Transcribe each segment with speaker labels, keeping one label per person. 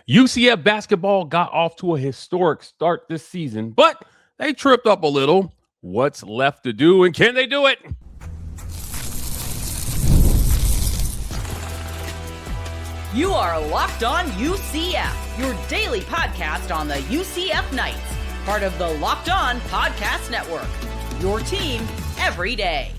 Speaker 1: UCF basketball got off to a historic start this season, but they tripped up a little. What's left to do, and can they do it?
Speaker 2: You are Locked On UCF, your daily podcast on the UCF Knights, part of the Locked On Podcast Network, your team every day.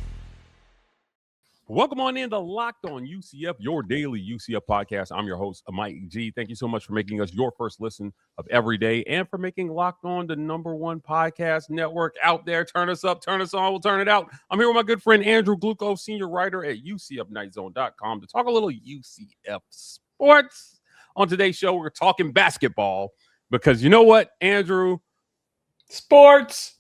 Speaker 1: Welcome on in to Locked On UCF, your daily UCF podcast. I'm your host, Mike G. Thank you so much for making us your first listen of every day and for making Locked On the #1 podcast network out there. Turn us up, turn us on, we'll turn it out. I'm here with my good friend Andrew Gluchov, senior writer at UCFKnightZone.com to talk a little UCF sports. On today's show, we're talking basketball because you know what, Andrew?
Speaker 3: Sports.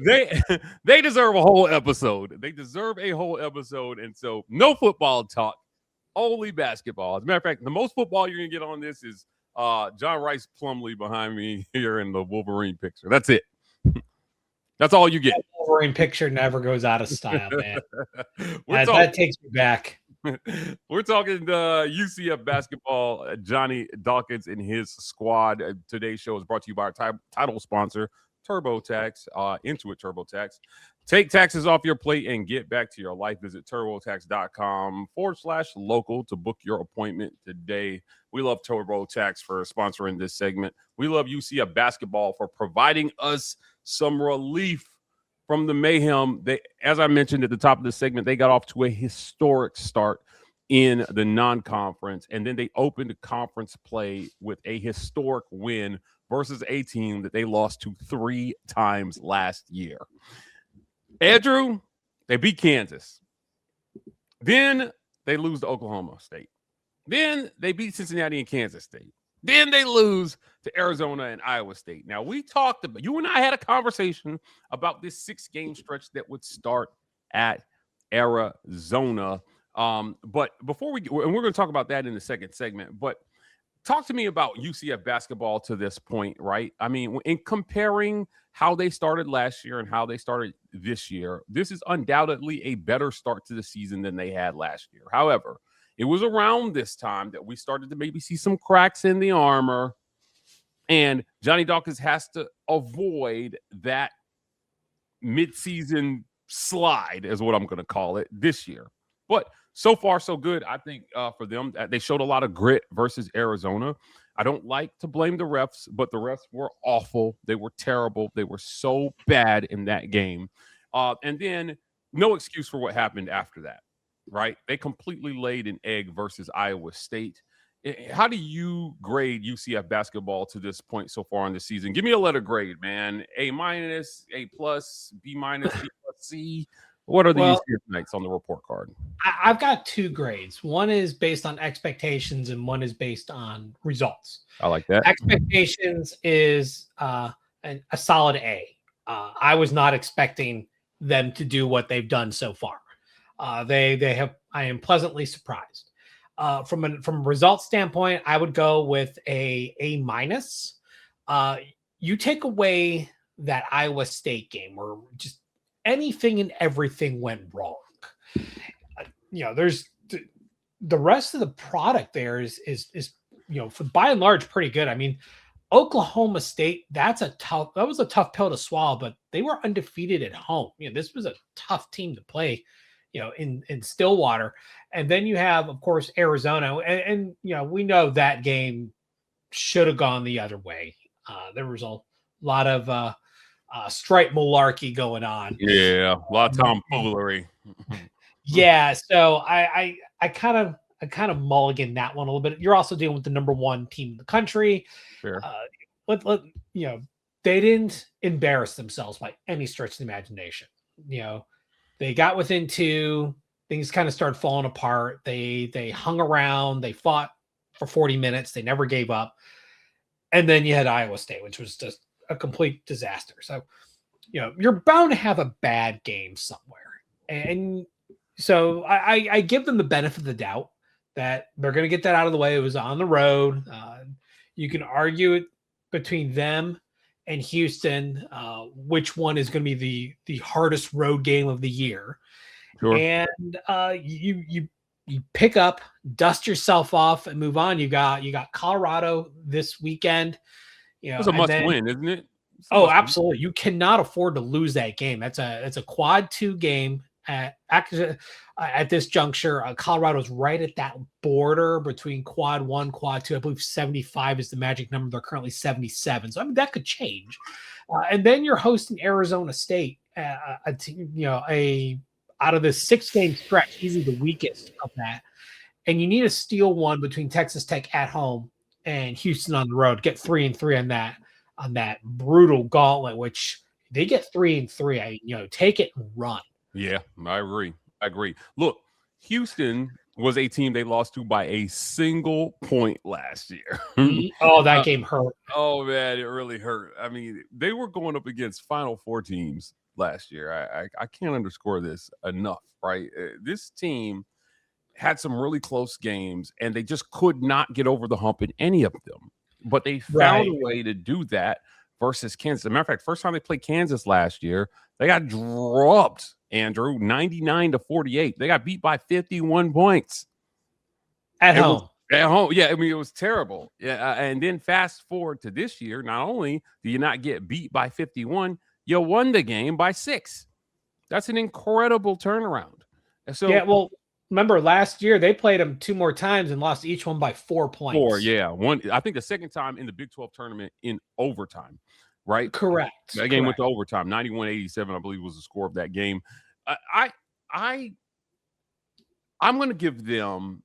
Speaker 1: They deserve a whole episode. They deserve a whole episode. And so no football talk, only basketball. As a matter of fact, the most football you're going to get on this is John Rice Plumlee behind me here in the Wolverine picture. That's it. That's all you get.
Speaker 3: That Wolverine picture never goes out of style, man. That takes me back.
Speaker 1: We're talking UCF basketball. Johnny Dawkins and his squad. Today's show is brought to you by our title sponsor, TurboTax, Intuit TurboTax. Take taxes off your plate and get back to your life. Visit TurboTax.com/local to book your appointment today. We love TurboTax for sponsoring this segment. We love UCF basketball for providing us some relief from the mayhem. As I mentioned at the top of the segment, they got off to a historic start in the non-conference, and then they opened conference play with a historic win versus a team that they lost to 3 times last year. Andrew, they beat Kansas. Then they lose to Oklahoma State. Then they beat Cincinnati and Kansas State. Then they lose to Arizona and Iowa State. Now, we talked about, you and I had a conversation about this 6-game stretch that would start at Arizona. But before and we're going to talk about that in the second segment, but talk to me about UCF basketball to this point, right? I mean, in comparing how they started last year and how they started this year, this is undoubtedly a better start to the season than they had last year. However, it was around this time that we started to maybe see some cracks in the armor, and Johnny Dawkins has to avoid that midseason slide, is what I'm going to call it, this year. But so far, so good. I think for them, they showed a lot of grit versus Arizona. I don't like to blame the refs, but the refs were awful. They were terrible. They were so bad in that game. And then no excuse for what happened after that. Right? They completely laid an egg versus Iowa State. How do you grade UCF basketball to this point so far in the season? Give me a letter grade, man. A-, A+, B-, B+, C. What are the UCF Knights on the report card?
Speaker 3: I've got 2 grades. One is based on expectations and one is based on results.
Speaker 1: I like that. Expectations
Speaker 3: is a solid A. I was not expecting them to do what they've done so far. They have. I am pleasantly surprised. From a results standpoint, I would go with A-. You take away that Iowa State game where just anything and everything went wrong. There's the rest of the product there is for by and large pretty good. I mean, Oklahoma State, that was a tough pill to swallow, but they were undefeated at home. This was a tough team to play. In Stillwater. And then you have, of course, Arizona. And we know that game should have gone the other way. There was a lot of stripe malarkey going on.
Speaker 1: Yeah, a lot of tomfoolery.
Speaker 3: Yeah, so I kind of mulligan that one a little bit. You're also dealing with the #1 team in the country.
Speaker 1: Sure.
Speaker 3: They didn't embarrass themselves by any stretch of the imagination. They got within 2, things kind of started falling apart. They hung around, they fought for 40 minutes, they never gave up. And then you had Iowa State, which was just a complete disaster. So, you're bound to have a bad game somewhere. And so I give them the benefit of the doubt that they're going to get that out of the way. It was on the road. You can argue it between them and Houston, which one is going to be the hardest road game of the year.
Speaker 1: Sure.
Speaker 3: And you pick up, dust yourself off, and move on. You got Colorado this weekend.
Speaker 1: It's a must win, isn't it?
Speaker 3: Oh, absolutely. You cannot afford to lose that game. That's a quad 2 game at this juncture. Colorado's right at that border between quad 1, quad 2. I believe 75 is the magic number. They're currently 77. So I mean, that could change. And then you're hosting Arizona State, out of this 6-game stretch, easily the weakest of that. And you need to steal one between Texas Tech at home and Houston on the road. Get 3-3 on that brutal gauntlet, which they get 3-3. Take it and run.
Speaker 1: Yeah, I agree. Look, Houston was a team they lost to by a single point last year.
Speaker 3: Oh, that game hurt.
Speaker 1: Oh, man, it really hurt. I mean, they were going up against Final Four teams last year. I can't underscore this enough, right? This team had some really close games, and they just could not get over the hump in any of them. But they found a way to do that versus Kansas. As a matter of fact, first time they played Kansas last year, they got dropped, Andrew, 99-48. They got beat by 51 points.
Speaker 3: At home.
Speaker 1: Yeah, I mean, it was terrible. Yeah, and then fast forward to this year, not only do you not get beat by 51, you won the game by 6. That's an incredible turnaround. And so,
Speaker 3: yeah, well, remember last year they played them 2 more times and lost each one by 4 points.
Speaker 1: 4, yeah. One, I think the second time in the Big 12 tournament in overtime, right?
Speaker 3: Correct.
Speaker 1: That game went to overtime. 91-87, I believe, was the score of that game. I'm going to give them.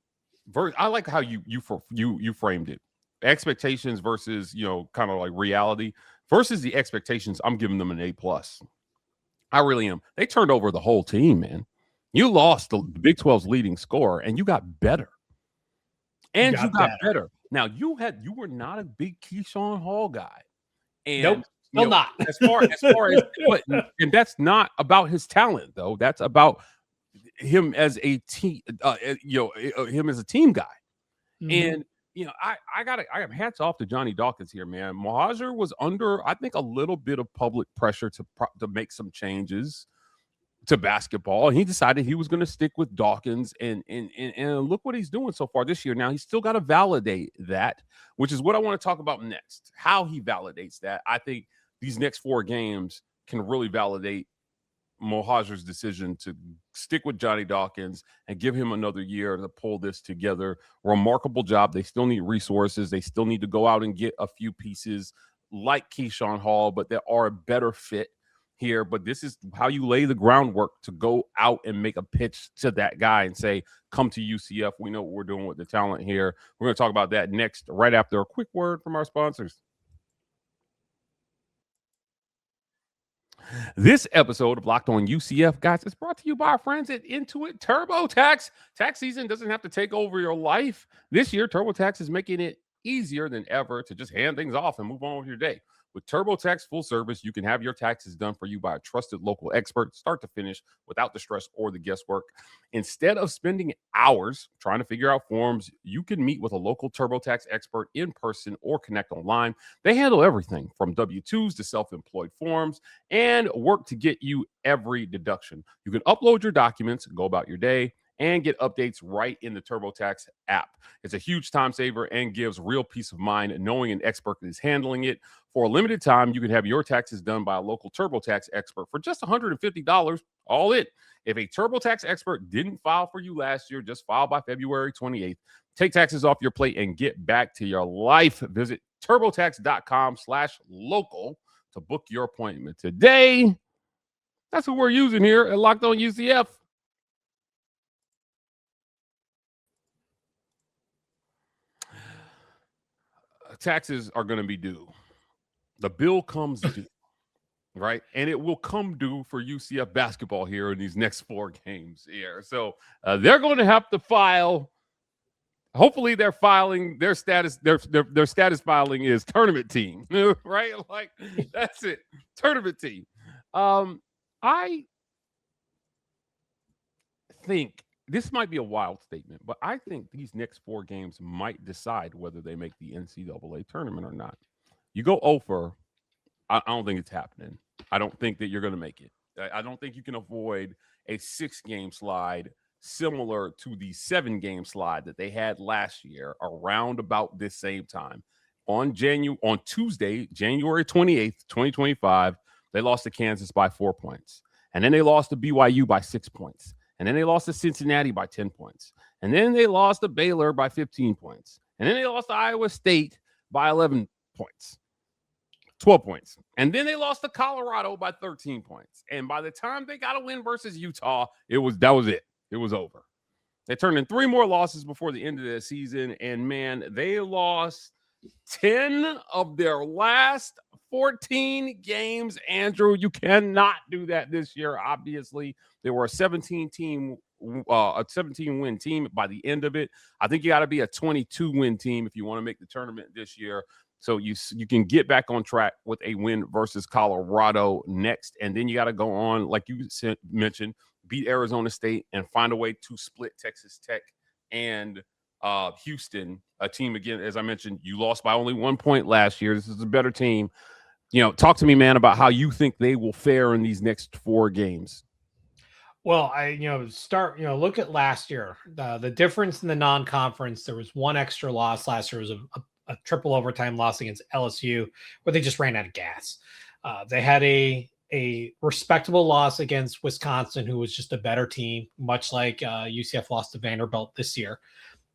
Speaker 1: I like how you framed it. Expectations versus kind of like reality versus the expectations. I'm giving them an A+. I really am. They turned over the whole team, man. You lost the Big 12's leading scorer, and you got better. And you got better. Now, you were not a big Keyshawn Hall guy. And,
Speaker 3: nope, still not.
Speaker 1: As far as and that's not about his talent, though. That's about him as a team, him as a team guy. Mm-hmm. And I have hats off to Johnny Dawkins here, man. Mohajir was under, I think, a little bit of public pressure to make some changes to basketball. And he decided he was going to stick with Dawkins, and look what he's doing so far this year. Now he's still got to validate that, which is what I want to talk about next. How he validates that. I think these next 4 games can really validate Mohajir's decision to stick with Johnny Dawkins and give him another year to pull this together. Remarkable job. They still need resources. They still need to go out and get a few pieces like Keyshawn Hall, but there are a better fit here. But this is how you lay the groundwork to go out and make a pitch to that guy and say, come to UCF. We know what we're doing with the talent here. We're going to talk about that next, right after a quick word from our sponsors. This episode of Locked On UCF, guys, is brought to you by our friends at Intuit TurboTax. Tax season doesn't have to take over your life. This year, TurboTax is making it easier than ever to just hand things off and move on with your day. With TurboTax Full Service, you can have your taxes done for you by a trusted local expert, start to finish, without the stress or the guesswork. Instead of spending hours trying to figure out forms, you can meet with a local TurboTax expert in person or connect online. They handle everything from W-2s to self-employed forms and work to get you every deduction. You can upload your documents, go about your day, and get updates right in the TurboTax app. It's a huge time saver and gives real peace of mind knowing an expert is handling it. For a limited time, you can have your taxes done by a local TurboTax expert for just $150, all in. If a TurboTax expert didn't file for you last year, just file by February 28th. Take taxes off your plate and get back to your life. Visit TurboTax.com/local to book your appointment today. That's what we're using here at Locked On UCF. Taxes are going to be due. The bill comes due, right? And it will come due for UCF basketball here in these next 4 games here. So they're going to have to file. Hopefully they're filing their status. Their status filing is tournament team, right? Like, that's it. Tournament team. I think this might be a wild statement, but I think these next 4 games might decide whether they make the NCAA tournament or not. You go over, I don't think it's happening. I don't think that you're going to make it. I don't think you can avoid a 6-game slide similar to the 7-game slide that they had last year around about this same time. On Tuesday, January 28th, 2025, they lost to Kansas by 4 points. And then they lost to BYU by 6 points. And then they lost to Cincinnati by 10 points. And then they lost to Baylor by 15 points. And then they lost to Iowa State by 11 points. 12 points. And then they lost to Colorado by 13 points. And by the time they got a win versus Utah, that was it. It was over. They turned in 3 more losses before the end of the season. And man, they lost 10 of their last 14 games. Andrew, you cannot do that this year. Obviously, they were a 17-win team by the end of it. I think you got to be a 22-win team if you want to make the tournament this year. So you can get back on track with a win versus Colorado next. And then you got to go on, like you mentioned, beat Arizona State and find a way to split Texas Tech and Houston, a team, again, as I mentioned, you lost by only 1 point last year. This is a better team. Talk to me, man, about how you think they will fare in these next 4 games.
Speaker 3: Well, look at last year. The difference in the non-conference, there was one extra loss last year. It was a triple overtime loss against LSU where they just ran out of gas. They had a respectable loss against Wisconsin, who was just a better team, much like UCF lost to Vanderbilt this year.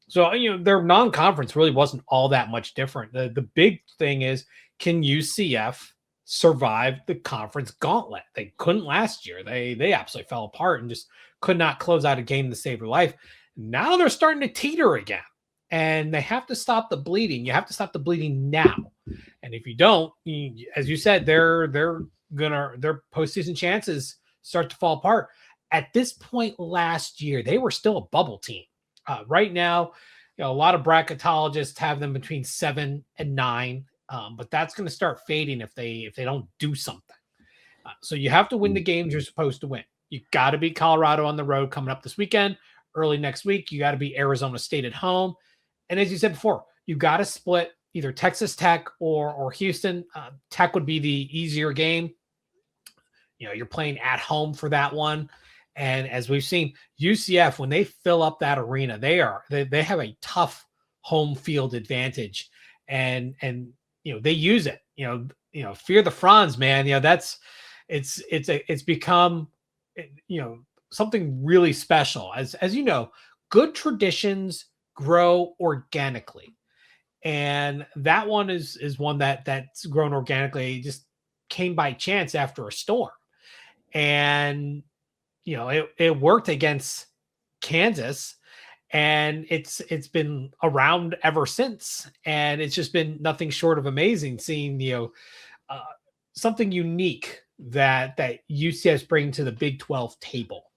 Speaker 3: So, their non-conference really wasn't all that much different. The big thing is, can UCF survive the conference gauntlet? They couldn't last year. They absolutely fell apart and just could not close out a game to save their life. Now they're starting to teeter again, and they have to stop the bleeding. You have to stop the bleeding now. And if you don't, as you said, their postseason chances start to fall apart. At this point last year, they were still a bubble team. Right now, a lot of bracketologists have them between 7 and 9, but that's going to start fading if they don't do something. So you have to win the games you're supposed to win. You got to beat Colorado on the road coming up this weekend. Early next week, you got to beat Arizona State at home. And as you said before, you got to split either Texas Tech or Houston. Tech would be the easier game. You're playing at home for that one. And as we've seen, UCF, when they fill up that arena, they have a tough home field advantage, and they use it. Fear the Franz, man. It's become something really special. As you know, good traditions grow organically, and that one is one that's grown organically. It just came by chance after a storm, and it worked against Kansas, and it's been around ever since. And it's just been nothing short of amazing seeing, something unique that UCF is bringing to the Big 12 table.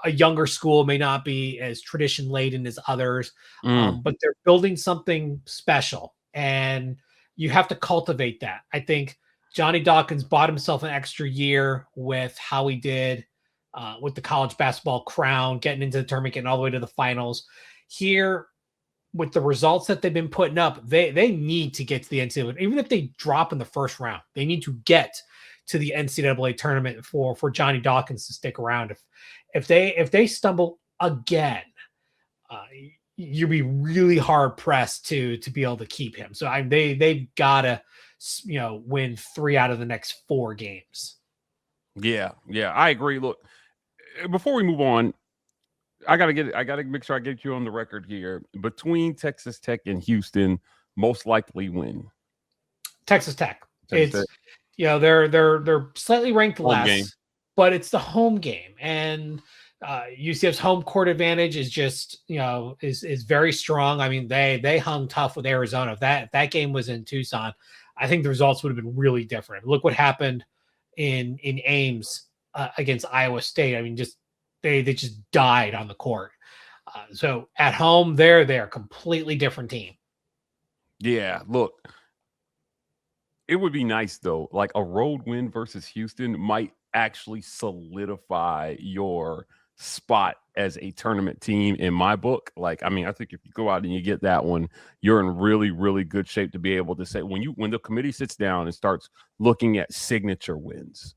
Speaker 3: A younger school may not be as tradition laden as others, but they're building something special, and you have to cultivate that. I think Johnny Dawkins bought himself an extra year with how he did with the college basketball crown, getting into the tournament, getting all the way to the finals. Here, with the results that they've been putting up, they need to get to the NCAA. Even if they drop in the first round, they need to get to the NCAA tournament for Johnny Dawkins to stick around. If they stumble again, you'd be really hard pressed to be able to keep him. So they've got to win 3 out of the next 4 games.
Speaker 1: Yeah, I agree. Look, before we move on, I gotta make sure I get you on the record here. Between Texas Tech and Houston, most likely win.
Speaker 3: Texas Tech. They're slightly ranked less, game. But it's the home game, and UCF's home court advantage is just is very strong. I mean, they hung tough with Arizona. If that game was in Tucson, I think the results would have been really different. Look what happened in Ames against Iowa State. I mean, they just died on the court. So at home, they're a completely different team.
Speaker 1: Yeah, look, it would be nice though. Like a road win versus Houston might actually solidify your spot as a tournament team in my book. Like, I mean, I think if you go out and you get that one, you're in really, really good shape to be able to say when the committee sits down and starts looking at signature wins,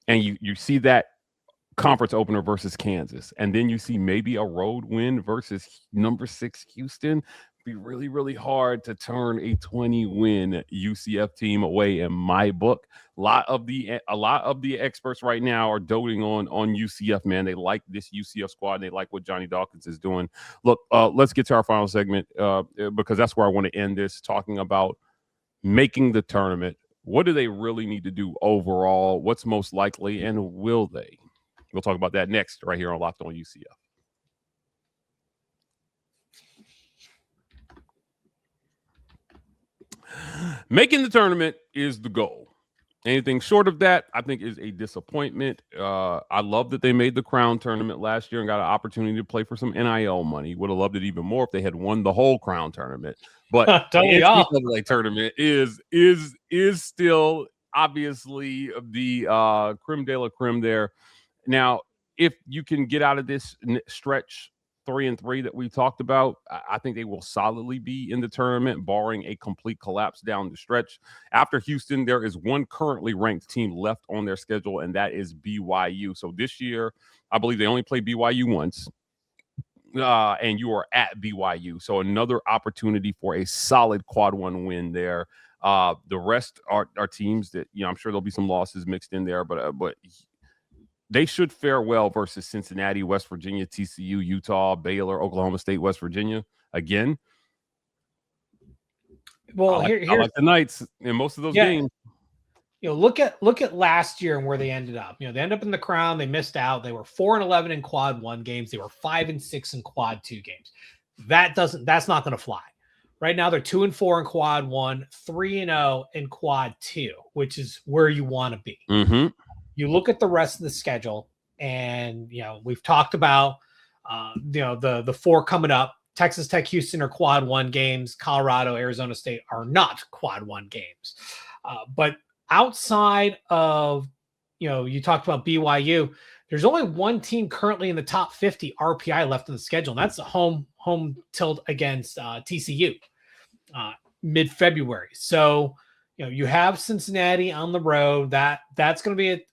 Speaker 1: and you see that conference opener versus Kansas, and then you see maybe a road win versus number 6 Houston. Be really, really hard to turn a 20-win UCF team away in my book. A lot of the experts right now are doting on UCF, man. They like this UCF squad. And they like what Johnny Dawkins is doing. Look, let's get to our final segment because that's where I want to end this, talking about making the tournament. What do they really need to do overall? What's most likely, and will they? We'll talk about that next right here on Locked On UCF. Making the tournament is the goal. Anything short of that, I think, is a disappointment. I love that they made the Crown tournament last year and got an opportunity to play for some NIL money. Would have loved it even more if they had won the whole Crown tournament. But the NCAA tournament is still obviously the creme de la creme there. Now, if you can get out of this stretch 3-3 that we talked about, I think they will solidly be in the tournament, barring a complete collapse down the stretch. After Houston, there is one currently ranked team left on their schedule, and that is BYU. So this year, I believe they only play BYU once, and you are at BYU. So another opportunity for a solid quad one win there. The rest are teams that, I'm sure there'll be some losses mixed in there, but they should fare well versus Cincinnati, West Virginia, TCU, Utah, Baylor, Oklahoma State, West Virginia. Again,
Speaker 3: well,
Speaker 1: I like the Knights in most of those games.
Speaker 3: Look at last year and where they ended up. They ended up in the Crown. They missed out. They were 4-11 in quad one games. They were 5-6 in quad two games. That's not going to fly. Right now, they're 2-4 in quad one, 3-0 in quad two, which is where you want to be.
Speaker 1: Mm-hmm.
Speaker 3: You look at the rest of the schedule, and we've talked about the 4 coming up. Texas Tech, Houston are quad one games. Colorado, Arizona State are not quad one games. But outside of you talked about BYU, there's only one team currently in the top 50 RPI left in the schedule, and that's the home tilt against TCU mid-February. So you have Cincinnati on the road. That's going to be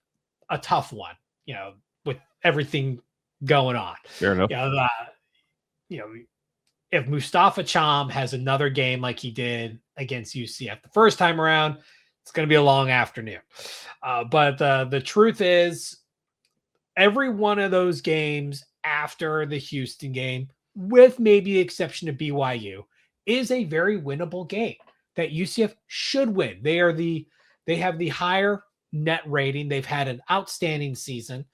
Speaker 3: a tough one, with everything going on.
Speaker 1: Fair enough.
Speaker 3: If Mustafa Cham has another game like he did against UCF the first time around, it's going to be a long afternoon. But the truth is, every one of those games after the Houston game, with maybe the exception of BYU, is a very winnable game that UCF should win. They have the higher net rating. They've had an outstanding season.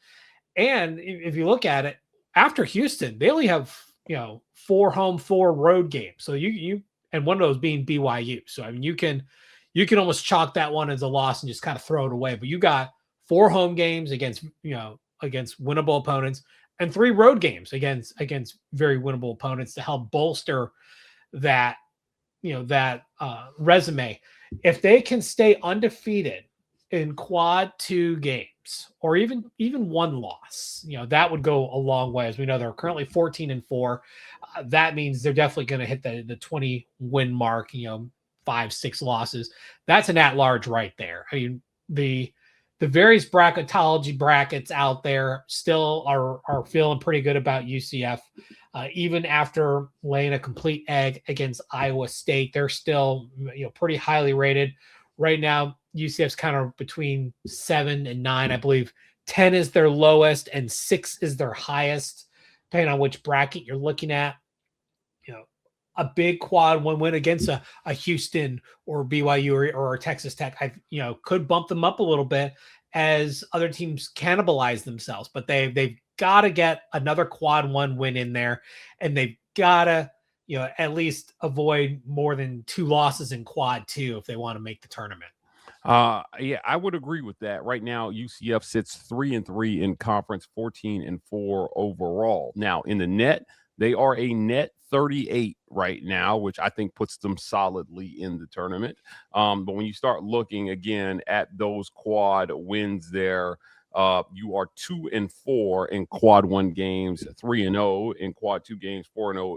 Speaker 3: And if you look at it, after Houston, they only have, 4 home, 4 road games. So you and one of those being BYU. So you can almost chalk that one as a loss and just kind of throw it away. But you got 4 home games against winnable opponents and 3 road games against very winnable opponents to help bolster that resume. If they can stay undefeated in quad 2 games, or even one loss, that would go a long way. As we know, they're currently 14-4. That means they're definitely going to hit the 20 win mark. 5-6 losses. That's an at-large right there. I mean, the various bracketology brackets out there still are feeling pretty good about UCF. Even after laying a complete egg against Iowa State, they're still pretty highly rated. Right now, UCF's kind of between 7 and 9. I believe 10 is their lowest and 6 is their highest, depending on which bracket you're looking at. A big quad one win against a Houston or BYU or Texas Tech, could bump them up a little bit as other teams cannibalize themselves. But they've got to get another quad one win in there, and they've got to at least avoid more than 2 losses in quad 2 if they want to make the tournament.
Speaker 1: Yeah, I would agree with that. Right now, UCF sits 3-3 in conference, 14-4 overall. Now, in the net, they are a net 38 right now, which I think puts them solidly in the tournament. But when you start looking again at those quad wins there, you are 2-4 in quad 1 games, 3-0 in quad 2 games, 4-0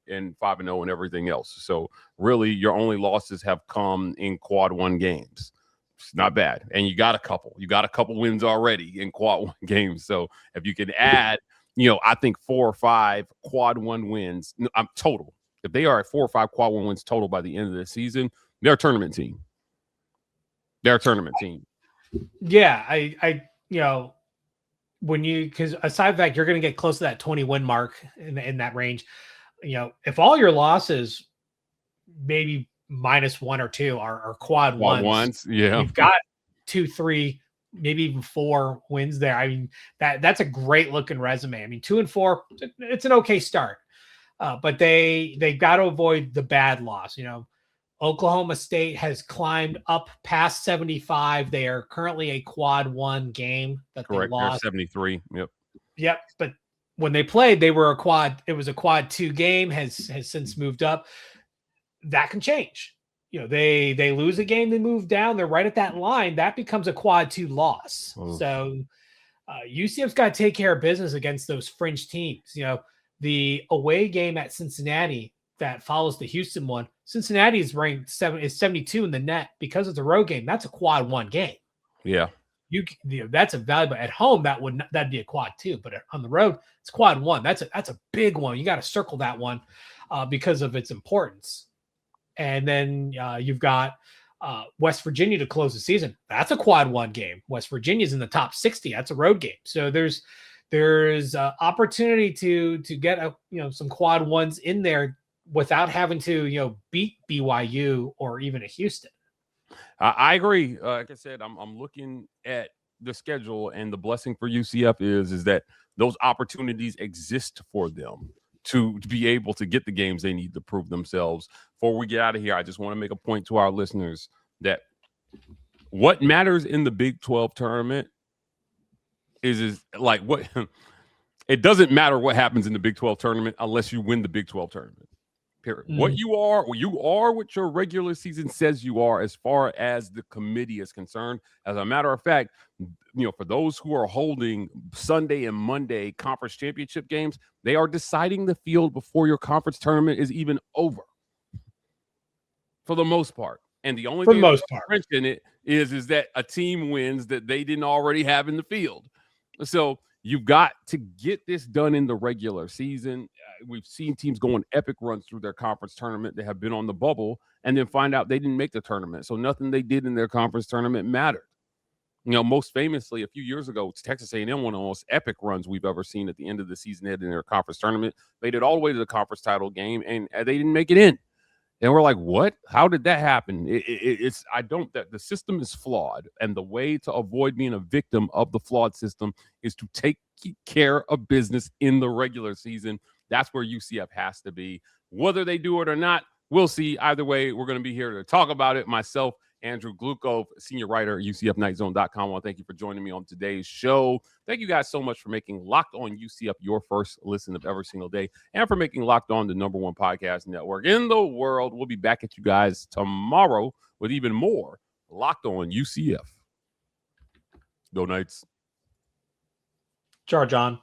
Speaker 1: and 5-0 and everything else. So really your only losses have come in quad 1 games. It's not bad. And you got a couple wins already in quad one games. So if you can add, I think 4 or 5 quad one wins total. If they are at 4 or 5 quad one wins total by the end of the season, they're a tournament team.
Speaker 3: Yeah, because aside from that, you're going to get close to that 20 win mark in that range. If all your losses, maybe -1 or 2, are quad ones,
Speaker 1: yeah,
Speaker 3: you've got 2, 3, maybe even 4 wins there. I mean, that's a great looking resume. I mean, 2 and 4, it's an okay start, but they've got to avoid the bad loss. Oklahoma State has climbed up past 75. They are currently a quad one game that
Speaker 1: correct.
Speaker 3: They lost.
Speaker 1: They're 73.
Speaker 3: Yep. But when they played, it was a quad 2 game, has since moved up. That can change. They lose a game, they move down, they're right at that line. That becomes a quad 2 loss.
Speaker 1: Oh.
Speaker 3: So UCF's got to take care of business against those fringe teams. The away game at Cincinnati that follows the Houston one, Cincinnati is ranked 72 in the net because it's a road game. That's a quad 1 game.
Speaker 1: Yeah.
Speaker 3: That's a valuable at home. That'd be a quad 2, but on the road, it's quad 1. That's a big one. You got to circle that one because of its importance. And then you've got West Virginia to close the season. That's a quad 1 game. West Virginia's in the top 60. That's a road game. So there's opportunity to get some quad 1s in there without having to beat BYU or even a Houston.
Speaker 1: I agree. Like I said, I'm looking at the schedule, and the blessing for UCF is that those opportunities exist for them to be able to get the games they need to prove themselves. Before we get out of here, I just want to make a point to our listeners that what matters in the Big 12 tournament is like what it doesn't matter what happens in the Big 12 tournament unless you win the Big 12 tournament. Period. What you are what your regular season says you are as far as the committee is concerned. As a matter of fact, for those who are holding Sunday and Monday conference championship games, they are deciding the field before your conference tournament is even over. For the most part. And the only thing in it is that a team wins that they didn't already have in the field. So you've got to get this done in the regular season. We've seen teams go on epic runs through their conference tournament. They have been on the bubble and then find out they didn't make the tournament. So nothing they did in their conference tournament mattered. Most famously, a few years ago, Texas A&M, one of the most epic runs we've ever seen at the end of the season in their conference tournament. Made it all the way to the conference title game, and they didn't make it in. And we're like, what? How did that happen? The system is flawed. And the way to avoid being a victim of the flawed system is to keep care of business in the regular season. That's where UCF has to be. Whether they do it or not, we'll see. Either way, we're going to be here to talk about it. Myself, Andrew Gluchov, senior writer at UCFKnightZone.com. I want to thank you for joining me on today's show. Thank you guys so much for making Locked On UCF your first listen of every single day, and for making Locked On the #1 podcast network in the world. We'll be back at you guys tomorrow with even more Locked On UCF. Go Knights.
Speaker 3: Charge on.